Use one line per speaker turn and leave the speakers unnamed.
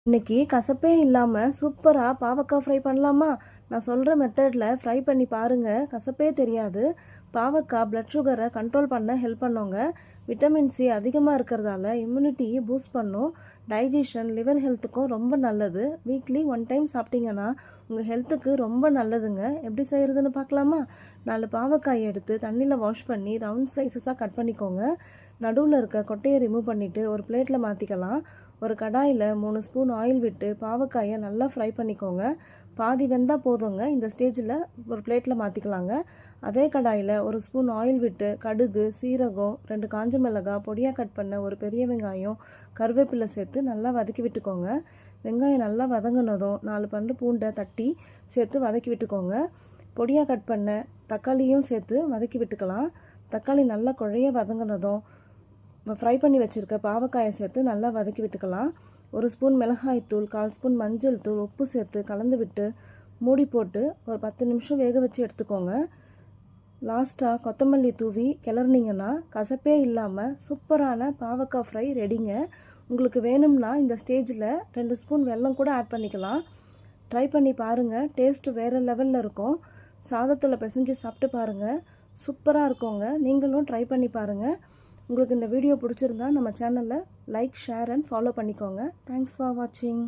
இன்னைக்கு கசப்பே இல்லாமல் சூப்பராக பாவக்காய் ஃப்ரை பண்ணலாமா? நான் சொல்கிற மெத்தடில் ஃப்ரை பண்ணி பாருங்கள், கசப்பே தெரியாது. பாவக்காய் பிளட் சுகரை கண்ட்ரோல் பண்ண ஹெல்ப் பண்ணுங்க. விட்டமின் சி அதிகமாக இருக்கிறதால இம்யூனிட்டி பூஸ்ட் பண்ணும். டைஜஷன், லிவர் ஹெல்த்துக்கும் ரொம்ப நல்லது. வீக்லி 1 டைம் சாப்பிட்டீங்கன்னா உங்கள் ஹெல்த்துக்கு ரொம்ப நல்லதுங்க. எப்படி செய்கிறதுன்னு பார்க்கலாமா? 4 பாவக்காய் எடுத்து தண்ணியில் வாஷ் பண்ணி ரவுண்ட் ஸ்லைசஸாக கட் பண்ணிக்கோங்க. நடுவில் இருக்க கொட்டையை ரிமூவ் பண்ணிவிட்டு ஒரு பிளேட்டில் மாற்றிக்கலாம். ஒரு கடாயில் 3 ஸ்பூன் ஆயில் விட்டு பாவக்காயை நல்லா ஃப்ரை பண்ணிக்கோங்க. பாதி வெந்தால் போதுங்க. இந்த ஸ்டேஜில் ஒரு பிளேட்டில் மாற்றிக்கலாங்க. அதே கடாயில் 1 ஸ்பூன் ஆயில் விட்டு கடுகு, சீரகம், 2 காஞ்ச மிளகாய், பொடியாக கட் பண்ண ஒரு பெரிய வெங்காயம், கருவேப்பிலை சேர்த்து நல்லா வதக்கி விட்டுக்கோங்க. வெங்காயம் நல்லா வதங்கினதும் 4 பல்லு பூண்டை தட்டி சேர்த்து வதக்கி விட்டுக்கோங்க. பொடியாக கட் பண்ண தக்காளியும் சேர்த்து வதக்கி விட்டுக்கலாம். தக்காளி நல்லா குழைய வதங்கினதும் ஃப்ரை பண்ணி வச்சுருக்க பாவக்காயை சேர்த்து நல்லா வதக்கி விட்டுக்கலாம். 1 ஸ்பூன் மிளகாய்த்தூள், 1/4 ஸ்பூன் மஞ்சள் தூள், உப்பு சேர்த்து கலந்து விட்டு மூடி போட்டு ஒரு 10 நிமிஷம் வேக வச்சு எடுத்துக்கோங்க. லாஸ்ட்டாக கொத்தமல்லி தூவி கிளறினீங்கன்னா கசப்பே இல்லாமல் சூப்பரான பாவக்காய் ஃப்ரை ரெடிங்க. உங்களுக்கு வேணும்னா இந்த ஸ்டேஜில் 2 ஸ்பூன் வெல்லம் கூட ஆட் பண்ணிக்கலாம். ட்ரை பண்ணி பாருங்கள், டேஸ்ட்டு வேறு லெவலில் இருக்கும். சாதத்தில் பிசைஞ்சு சாப்பிட்டு பாருங்கள், சூப்பராக இருக்குங்க. நீங்களும் ட்ரை பண்ணி பாருங்கள். உங்களுக்கு இந்த வீடியோ பிடிச்சிருந்தா நம்ம சேனலை லைக், ஷேர் அண்ட் ஃபாலோ பண்ணிக்கோங்க. தேங்க்ஸ் ஃபார் வாட்சிங்.